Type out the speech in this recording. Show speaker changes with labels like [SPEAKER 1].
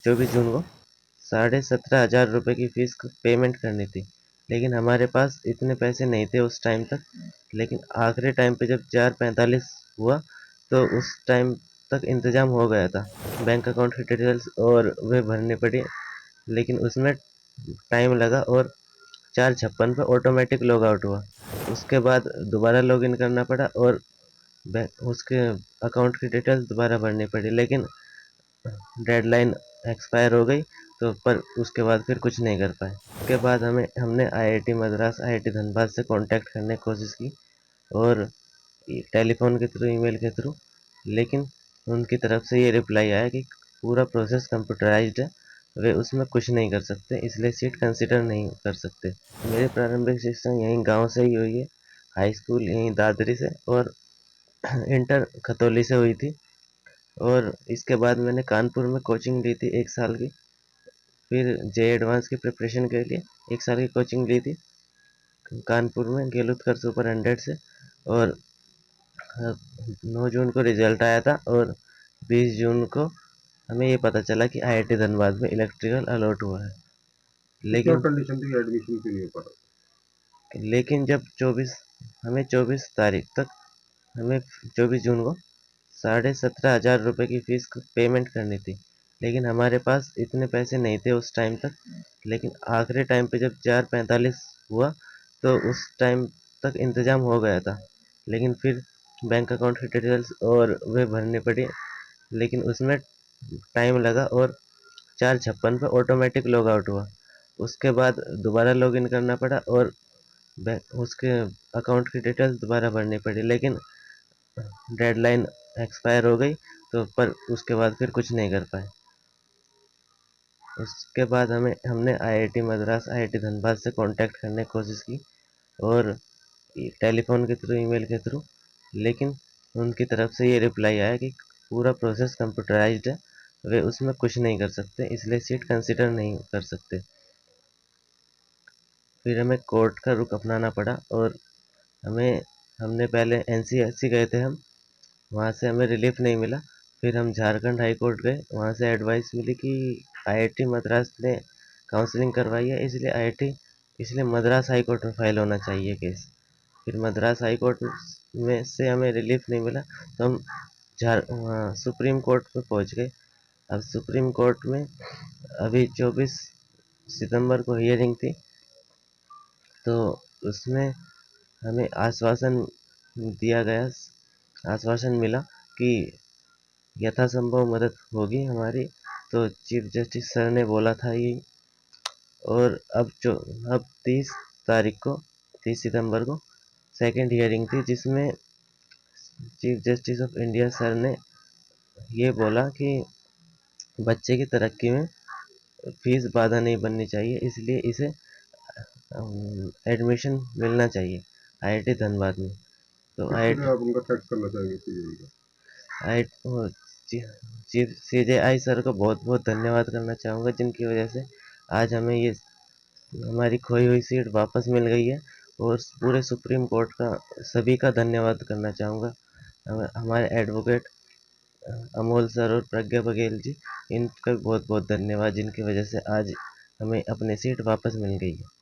[SPEAKER 1] 24 जून को 17,500 रुपये की फ़ीस पेमेंट करनी थी, लेकिन हमारे पास इतने पैसे नहीं थे उस टाइम तक। लेकिन आखिरी टाइम पे जब 4:45 हुआ तो उस टाइम तक इंतज़ाम हो गया था। बैंक अकाउंट की डिटेल्स और वे भरनी पड़ी, लेकिन उसमें टाइम लगा और 4:56 पे ऑटोमेटिक लॉग आउट हुआ। उसके बाद दोबारा लॉगिन करना पड़ा और उसके अकाउंट की डिटेल्स दोबारा भरनी पड़ी, लेकिन डेडलाइन एक्सपायर हो गई तो पर उसके बाद फिर कुछ नहीं कर पाए। उसके बाद हमने आईआईटी मद्रास, आईआईटी धनबाद से कांटेक्ट करने की कोशिश की और टेलीफोन के थ्रू, ईमेल के थ्रू, लेकिन उनकी तरफ से ये रिप्लाई आया कि पूरा प्रोसेस कंप्यूटराइज्ड है, वे उसमें कुछ नहीं कर सकते, इसलिए सीट कंसिडर नहीं कर सकते। मेरी प्रारंभिक शिक्षा यहीं गांव से ही हुई है। हाई स्कूल यहीं दादरी से और इंटर खतौली से हुई थी। और इसके बाद मैंने कानपुर में कोचिंग ली थी 1 साल की। फिर जे एडवांस की प्रिपरेशन के लिए 1 साल की कोचिंग ली थी कानपुर में गेलुतकर सुपर 100 से। और 9 जून को रिजल्ट आया था और 20 जून को हमें ये पता चला कि आईआईटी धनबाद में इलेक्ट्रिकल अलॉट हुआ है।
[SPEAKER 2] तो क्या
[SPEAKER 1] लेकिन
[SPEAKER 2] कंडीशन थी एडमिशन के लिए पर?
[SPEAKER 1] लेकिन जब 24 तारीख तक हमें 24 जून को 17,500 रुपये की फ़ीस पेमेंट करनी थी, लेकिन हमारे पास इतने पैसे नहीं थे उस टाइम तक। लेकिन आखिरी टाइम पे जब 4:45 हुआ तो उस टाइम तक इंतज़ाम हो गया था, लेकिन फिर बैंक अकाउंट की डिटेल्स और वे भरनी पड़ी, लेकिन उसमें टाइम लगा और 4:56 पे ऑटोमेटिक लॉग आउट हुआ। उसके बाद दोबारा लॉगिन करना पड़ा और उसके अकाउंट की डिटेल्स दोबारा भरनी पड़ी, लेकिन डेडलाइन एक्सपायर हो गई तो पर उसके बाद फिर कुछ नहीं कर पाए। उसके बाद हमने आईआईटी मद्रास, आईआईटी धनबाद से कांटेक्ट करने की कोशिश की और टेलीफोन के थ्रू, ईमेल के थ्रू, लेकिन उनकी तरफ से ये रिप्लाई आया कि पूरा प्रोसेस कंप्यूटराइज्ड है, वे उसमें कुछ नहीं कर सकते, इसलिए सीट कंसिडर नहीं कर सकते। फिर हमें कोर्ट का रुख अपनाना पड़ा और हमें हमने पहले एनसीएससी गए थे हम, वहाँ से हमें रिलीफ नहीं मिला। फिर हम झारखंड हाई कोर्ट गए, वहाँ से एडवाइस मिली कि आईआईटी मद्रास ने काउंसलिंग करवाई है, इसलिए मद्रास हाई कोर्ट में फाइल होना चाहिए केस। फिर मद्रास हाई कोर्ट में से हमें रिलीफ नहीं मिला तो हम वहाँ सुप्रीम कोर्ट में पहुँच गए। अब सुप्रीम कोर्ट में अभी 24 सितंबर को हियरिंग थी, तो उसमें हमें आश्वासन मिला कि यथासंभव मदद होगी हमारी। तो चीफ जस्टिस सर ने बोला था ये। और अब 30 सितंबर को सेकंड हियरिंग थी, जिसमें chief justice of India sir ने ये बोला कि बच्चे की तरक्की में फीस बाधा नहीं बननी चाहिए, इसलिए इसे एडमिशन मिलना चाहिए आईआईटी धनबाद में। तो
[SPEAKER 2] किस
[SPEAKER 1] आईआईटी
[SPEAKER 2] तरह आप उनका थैंक्स करना चाहेंगे सीजीआई का?
[SPEAKER 1] आई वो चीफ सीजेआई सर को बहुत बहुत धन्यवाद करना चाहूँगा, जिनकी वजह से आज हमें ये हमारी खोई हुई सीट वापस मिल गई है। और पूरे सुप्रीम कोर्ट का सभी का धन्यवाद करना चाहूँगा। हमारे एडवोकेट अमोल सर और प्रज्ञा बघेल जी, इनका भी बहुत बहुत धन्यवाद, जिनकी वजह से आज हमें अपनी सीट वापस मिल गई है।